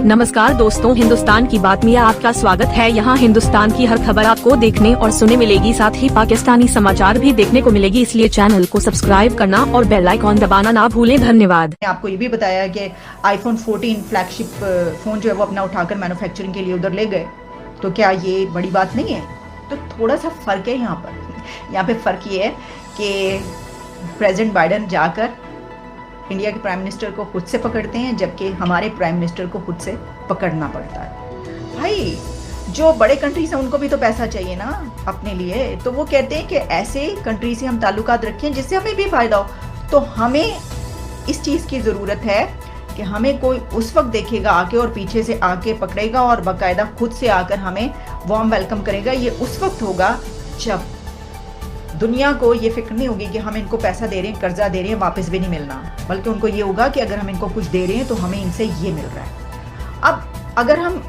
नमस्कार दोस्तों, हिंदुस्तान की बात में आपका स्वागत है। यहाँ हिंदुस्तान की हर खबर आपको देखने और सुनने मिलेगी, साथ ही पाकिस्तानी समाचार भी देखने को मिलेगी, इसलिए चैनल को सब्सक्राइब करना और बेल आइकॉन दबाना ना भूलें। धन्यवाद। आपको ये भी बताया कि आईफोन 14 फ्लैगशिप फोन जो है वो अपना उठाकर मैन्युफैक्चरिंग के लिए उधर ले गए, तो क्या ये बड़ी बात नहीं है? तो थोड़ा सा फर्क है यहाँ पे फर्क ये है कि प्रेसिडेंट बाइडेन जाकर इंडिया के प्राइम मिनिस्टर को खुद से पकड़ते हैं, जबकि हमारे प्राइम मिनिस्टर को खुद से पकड़ना पड़ता है। भाई जो बड़े कंट्रीज हैं उनको भी तो पैसा चाहिए ना अपने लिए, तो वो कहते हैं कि ऐसे कंट्री से हम ताल्लुकात रखें जिससे हमें भी फ़ायदा हो। तो हमें इस चीज़ की ज़रूरत है कि हमें कोई उस वक्त देखेगा आके और पीछे से आके पकड़ेगा और बाकायदा खुद से आकर हमें वार्म वेलकम करेगा। ये उस वक्त होगा जब दुनिया को ये फिक्र नहीं होगी कि हम इनको पैसा दे रहे हैं, कर्जा दे रहे हैं, वापस भी नहीं मिलना, बल्कि उनको ये होगा कि अगर हम इनको कुछ दे रहे हैं तो हमें इनसे ये मिल रहा है। अब अगर हम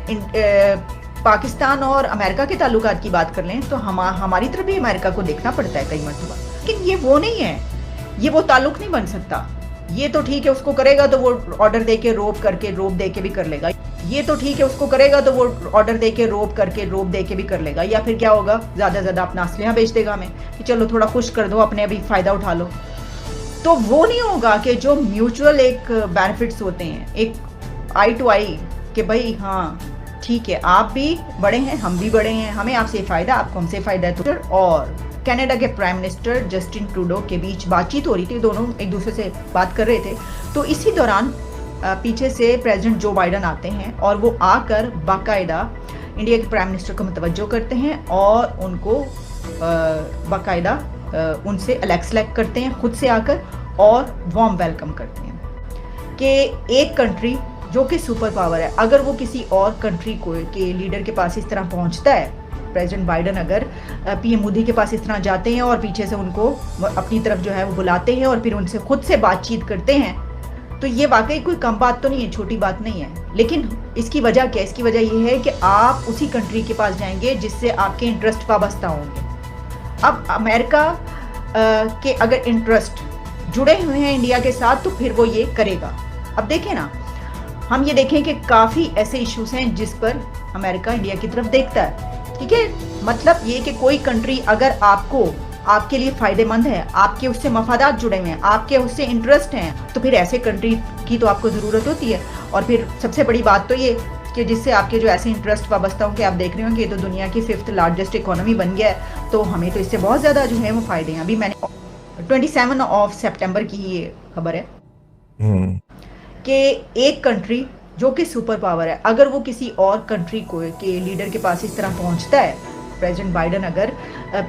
पाकिस्तान और अमेरिका के ताल्लुकात की बात कर लें तो हमारी तरफ भी अमेरिका को देखना पड़ता है कई मरतबा, लेकिन ये वो नहीं है, ये वो ताल्लुक नहीं बन सकता। ये तो ठीक है उसको करेगा तो वो ऑर्डर दे के रोप दे के भी कर लेगा, ये तो ठीक है उसको करेगा तो वो ऑर्डर दे के रोप दे के भी कर लेगा, या फिर क्या होगा ज़्यादा से ज़्यादा अपना असलिया बेच देगा हमें कि चलो थोड़ा खुश कर दो, अपने अभी फ़ायदा उठा लो। तो वो नहीं होगा कि जो म्यूचुअल एक बेनिफिट्स होते हैं, एक आई टू आई, कि भाई हाँ ठीक है आप भी बड़े हैं हम भी बड़े हैं, हमें आपसे फ़ायदा, आपको हमसे फ़ायदा है। तो और कनाडा के प्राइम मिनिस्टर जस्टिन ट्रूडो के बीच बातचीत हो रही थी, दोनों एक दूसरे से बात कर रहे थे। तो इसी दौरान पीछे से प्रेसिडेंट जो बाइडेन आते हैं और वो आकर बाकायदा इंडिया के प्राइम मिनिस्टर को मुतवज्जो करते हैं और उनको बाकायदा उनसे सेलेक्ट करते हैं खुद से आकर और वार्म वेलकम करते हैं कि एक कंट्री जो कि सुपर पावर है, अगर वो किसी और कंट्री को के लीडर के पास इस तरह पहुंचता है, प्रेसिडेंट बाइडेन अगर पीएम मोदी के पास इस तरह जाते हैं और पीछे से उनको अपनी तरफ जो है वो बुलाते हैं और फिर उनसे खुद से बातचीत करते हैं, तो ये वाकई कोई कम बात तो नहीं है, छोटी बात नहीं है। लेकिन इसकी वजह क्या है? इसकी वजह ये है कि आप उसी कंट्री के पास जाएंगे जिससे आपके इंटरेस्ट वाबस्ता होंगे। अब अमेरिका के अगर इंटरेस्ट जुड़े हुए हैं इंडिया के साथ तो फिर वो ये करेगा। अब देखें ना, हम ये देखें कि काफ़ी ऐसे इश्यूज हैं जिस पर अमेरिका इंडिया की तरफ देखता है, ठीक है। मतलब ये कि कोई कंट्री अगर आपके लिए फ़ायदेमंद है, आपके उससे मफादात जुड़े हुए हैं, आपके उससे इंटरेस्ट हैं, तो फिर ऐसे कंट्री की तो आपको ज़रूरत होती है। और फिर सबसे बड़ी बात तो ये कि जिससे आपके जो ऐसे इंटरेस्ट वाबस्ता हो कि आप देख रहे हो कि ये तो दुनिया की 5th लार्जेस्ट इकोनॉमी बन गया है, तो हमें तो इससे बहुत ज़्यादा जो है वो फ़ायदे हैं। अभी मैंने 27 सितंबर की ये खबर है कि एक कंट्री जो कि सुपर पावर है, अगर वो किसी और कंट्री को के लीडर के पास इस तरह पहुंचता है, प्रेसिडेंट बाइडेन अगर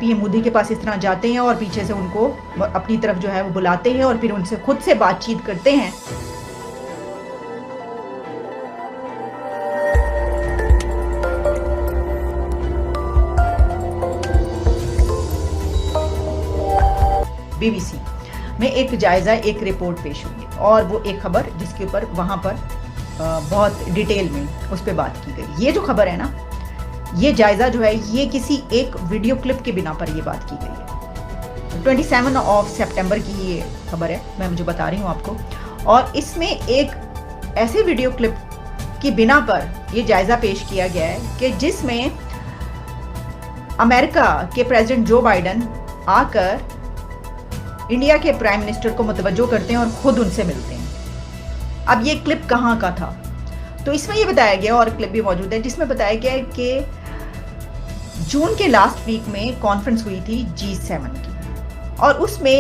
पीएम मोदी के पास इस तरह जाते हैं और पीछे से उनको अपनी तरफ जो है वो बुलाते हैं और फिर उनसे खुद से बातचीत करते हैं, बीबीसी में एक जायज़ा एक रिपोर्ट पेश हुई है और वो एक खबर जिसके ऊपर वहाँ पर बहुत डिटेल में उस पर बात की गई। ये जो खबर है ना, ये जायज़ा जो है ये किसी एक वीडियो क्लिप के बिना पर ये बात की गई है। 27 सितंबर की ये खबर है, मैं जो बता रही हूँ आपको, और इसमें एक ऐसे वीडियो क्लिप की बिना पर ये जायज़ा पेश किया गया है कि जिसमें अमेरिका के प्रेसिडेंट जो बाइडेन आकर इंडिया के प्राइम मिनिस्टर को मुतवज्जो करते हैं और खुद उनसे मिलते हैं। अब ये क्लिप कहाँ का था? तो इसमें ये बताया गया, और क्लिप भी मौजूद है जिसमें बताया गया है कि जून के लास्ट वीक में कॉन्फ्रेंस हुई थी G7 की, और उसमें